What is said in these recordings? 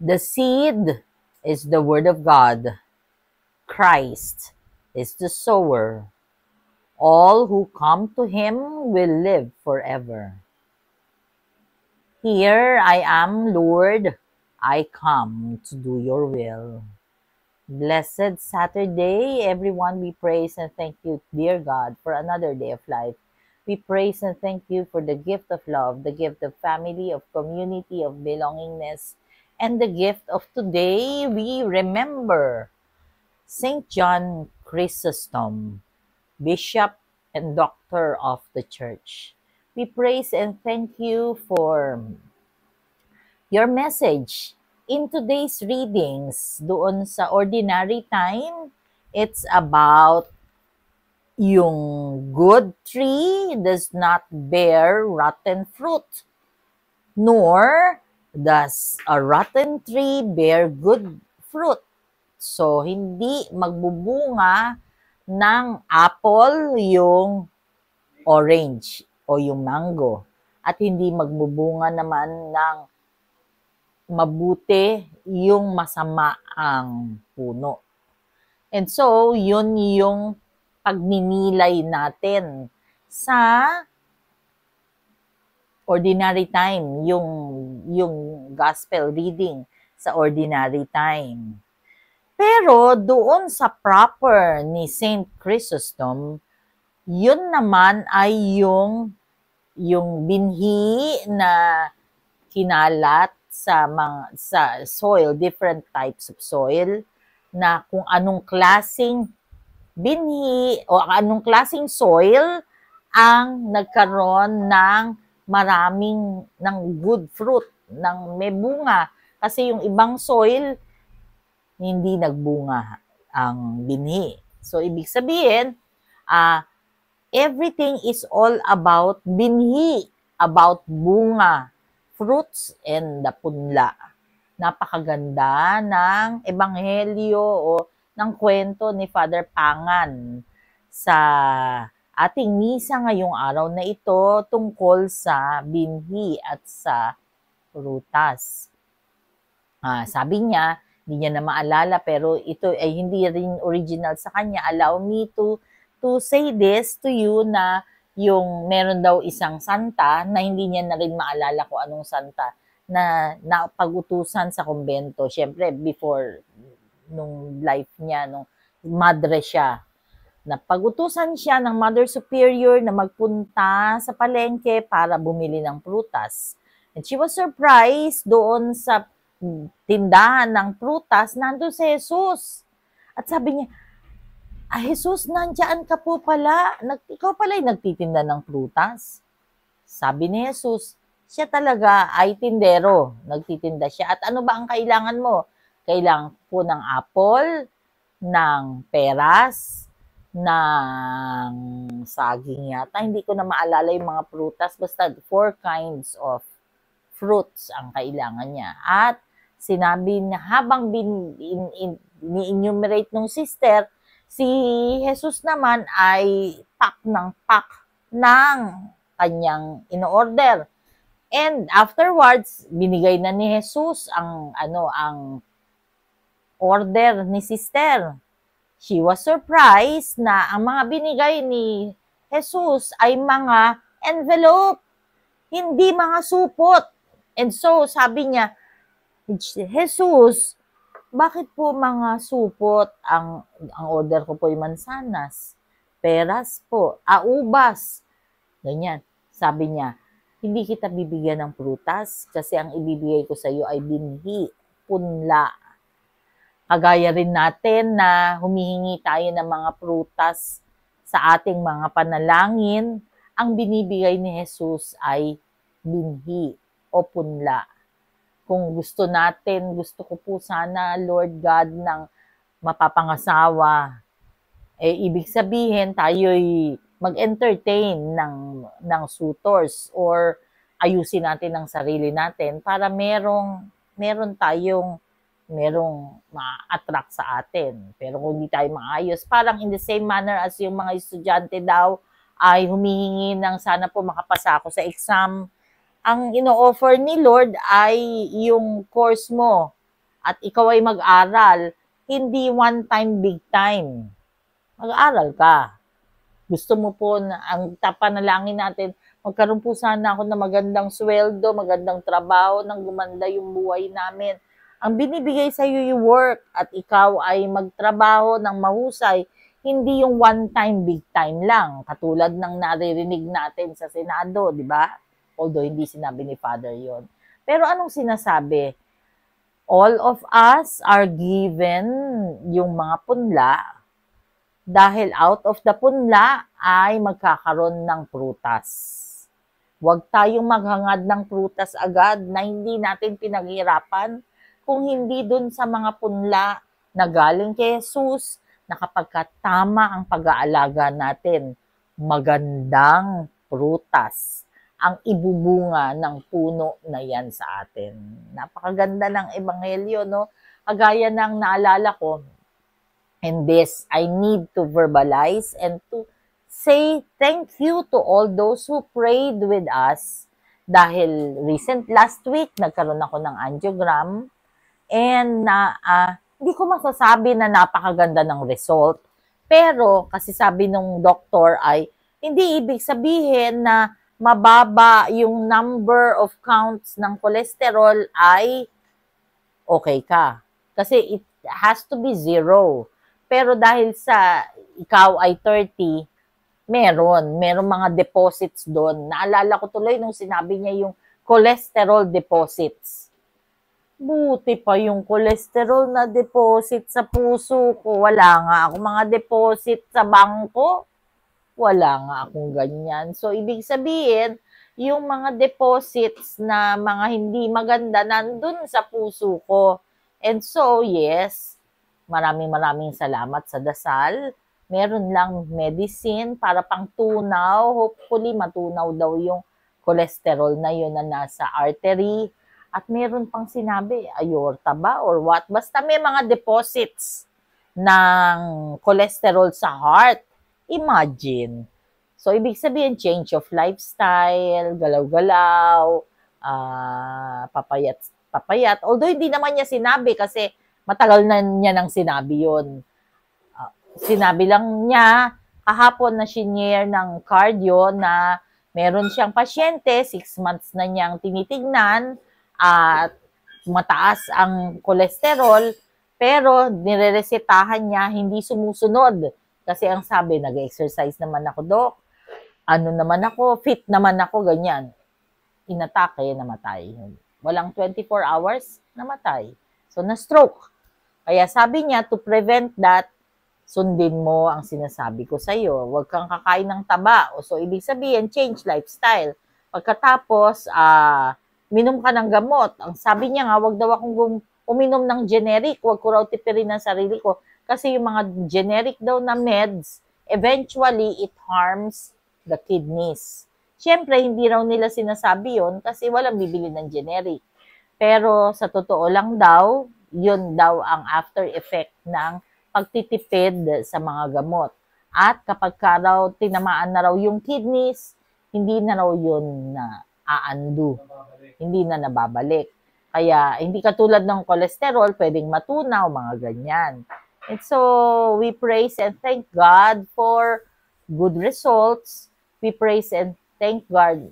The seed is the word of God. Christ is the sower. All who come to him will live forever. Here I am, Lord. I come to do your will. Blessed Saturday, everyone. We praise and thank you, dear God, for another day of life. We praise and thank you for the gift of love, the gift of family, of community, of belongingness, and the gift of today. We remember Saint John Chrysostom, Bishop and Doctor of the Church. We praise and thank you for your message. In today's readings, doon sa ordinary time, it's about yung good tree does not bear rotten fruit, nor does a rotten tree bear good fruit. So, hindi magbubunga ng apple yung orange o yung mango. At hindi magbubunga naman ng mabuti yung masama ang puno. And so, yun yung pagninilay natin sa ordinary time, yung gospel reading sa ordinary time. Pero doon sa proper ni Saint Chrysostom, yun naman ay yung binhi na kinalat sa soil, different types of soil, na kung anong klasing binhi o anong klasing soil ang nagkaroon ng maraming ng good fruit, ng may bunga. Kasi yung ibang soil, hindi nagbunga ang binhi. So, ibig sabihin, everything is all about binhi, about bunga, fruits, and the punla. Napakaganda ng ebanghelyo o ng kwento ni Father Pangan sa ating misa ngayong araw na ito tungkol sa binhi at sa prutas. Sabi niya, hindi niya na maalala pero ito ay hindi rin original sa kanya. Allow me to say this to you na yung meron daw isang santa na hindi niya na rin maalala kung anong santa na pag-utusan sa kumbento. Siyempre, before nung life niya, nung madre siya, na pag-utusan siya ng Mother Superior na magpunta sa palengke para bumili ng prutas. And she was surprised doon sa tindahan ng prutas, nandun si Jesus. At sabi niya, Jesus, nandiyan ka po pala. Ikaw pala ay nagtitinda ng prutas. Sabi ni Jesus, siya talaga ay tindero. Nagtitinda siya. At ano ba ang kailangan mo? Kailangan po ng apple, ng peras, ng saging yata. Hindi ko na maalala yung mga prutas. Basta 4 kinds of fruits ang kailangan niya. At sinabi niya, habang ni-enumerate ng sister, si Jesus naman ay pack ng kanyang in-order. And afterwards, binigay na ni Jesus ang order ni sister. She was surprised na ang mga binigay ni Jesus ay mga envelope, hindi mga supot. And so, sabi niya, Jesus, bakit po mga supot? Ang order ko po ay mansanas, peras po, ubas. Ganyan. Sabi niya, hindi kita bibigyan ng prutas kasi ang ibibigay ko sa iyo ay binhi, punla. Kagaya rin natin na humihingi tayo ng mga prutas sa ating mga panalangin, ang binibigay ni Jesus ay binhi o punla. Kung gusto natin, gusto ko po sana, Lord God, ng mapapangasawa, ibig sabihin tayo'y mag-entertain ng suitors or ayusin natin ang sarili natin para merong ma-attract sa atin. Pero kung hindi tayo maayos, parang in the same manner as yung mga estudyante daw ay humihingi ng sana po makapasa ako sa exam, ang ino-offer ni Lord ay yung course mo, at ikaw ay mag-aral, hindi one time, big time. Mag-aral ka. Gusto mo po na ang panalangin natin, magkaroon po sana ako ng magandang sweldo, magandang trabaho, nang gumanda yung buhay namin. Ang binibigay sa iyo yung work at ikaw ay magtrabaho ng mahusay, hindi yung one time, big time lang. Katulad ng naririnig natin sa Senado, di ba? Although hindi sinabi ni Father yon. Pero anong sinasabi? All of us are given yung mga punla dahil out of the punla ay magkakaroon ng prutas. Huwag tayong maghangad ng prutas agad na hindi natin pinaghirapan kung hindi dun sa mga punla na galing kay Jesus na kapag tama ang pag-aalaga natin, magandang prutas ang ibubunga ng puno na yan sa atin. Napakaganda ng ebanghelyo, no? Kagaya ng naalala ko, and this, I need to verbalize and to say thank you to all those who prayed with us dahil last week, nagkaroon ako ng angiogram and hindi ko masasabi na napakaganda ng result. Pero kasi sabi nung doktor ay hindi ibig sabihin na mababa yung number of counts ng cholesterol ay okay ka. Kasi it has to be 0. Pero dahil sa ikaw ay 30, meron mga deposits doon. Naalala ko tuloy nung sinabi niya yung cholesterol deposits. Buti pa yung cholesterol na deposit sa puso ko. Wala nga ako mga deposit sa bangko. Wala nga akong ganyan. So, ibig sabihin, yung mga deposits na mga hindi maganda nandun sa puso ko. And so, yes, maraming salamat sa dasal. Meron lang medicine para pang tunaw. Hopefully, matunaw daw yung cholesterol na yun na nasa artery. At meron pang sinabi, aorta ba or what? Basta may mga deposits ng cholesterol sa heart. Imagine. So, ibig sabihin, change of lifestyle, galaw-galaw, papayat. Although, hindi naman niya sinabi kasi matagal na niya nang sinabi yun. Sinabi lang niya, kahapon na senior ng cardio na meron siyang pasyente, 6 months na niyang tinitignan at mataas ang cholesterol, pero nireresetahan niya, hindi sumusunod. Kasi ang sabi, nag-exercise naman ako, Dok. Ano naman ako, fit naman ako, ganyan. Inatake, namatay. Walang 24 hours, namatay. So, na-stroke. Kaya sabi niya, to prevent that, sundin mo ang sinasabi ko sa'yo. Huwag kang kakain ng taba. So, ibig sabihin, change lifestyle. Pagkatapos, minom ka ng gamot. Ang sabi niya nga, huwag daw akong uminom ng generic. Huwag ko raw tipirin ang sarili ko. Kasi yung mga generic daw na meds, eventually, it harms the kidneys. Siyempre, hindi raw nila sinasabi yon kasi walang bibili ng generic. Pero sa totoo lang daw, yun daw ang after effect ng pagtitipid sa mga gamot. At kapag ka raw tinamaan na raw yung kidneys, hindi na raw yun na aandu. Hindi na nababalik. Kaya hindi katulad ng cholesterol, pwedeng matunaw, mga ganyan. And so, we praise and thank God for good results. We praise and thank God.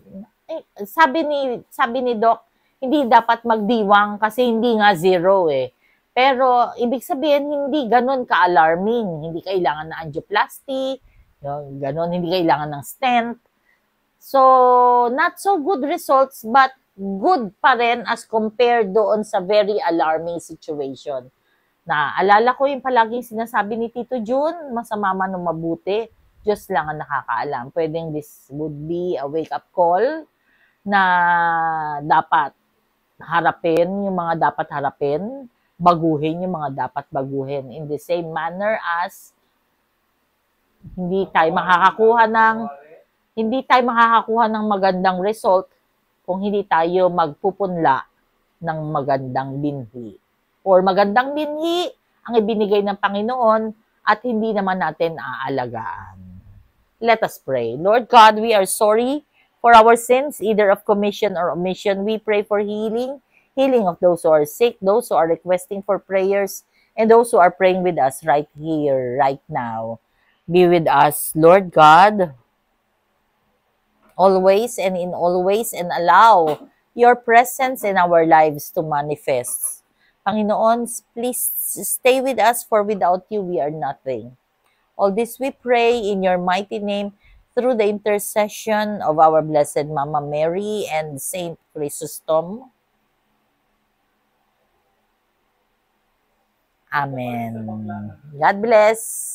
Sabi ni Doc, hindi dapat magdiwang kasi hindi nga 0 eh. Pero, ibig sabihin, hindi ganun ka-alarming. Hindi kailangan ng angioplasty, ganun, hindi kailangan ng stent. So, not so good results, but good pa rin as compared doon sa very alarming situation. Alala ko yung palaging sinasabi ni Tito Jun, masama man o mabuti, Diyos lang ang nakakaalam. Pwedeng this would be a wake-up call na dapat harapin yung mga dapat harapin, baguhin yung mga dapat baguhin. In the same manner as hindi tayo makakakuha ng magandang result kung hindi tayo magpupunla ng magandang binhi. Or magandang binhi ang ibinigay ng Panginoon at hindi naman natin aalagaan. Let us pray. Lord God, we are sorry for our sins, either of commission or omission. We pray for healing healing of those who are sick, those who are requesting for prayers, and those who are praying with us right here, right now. Be with us, Lord God, always and in all ways, and allow your presence in our lives to manifest. Panginoon, please stay with us, for without you we are nothing. All this we pray in your mighty name through the intercession of our Blessed Mama Mary and Saint Chrysostom. Amen. God bless.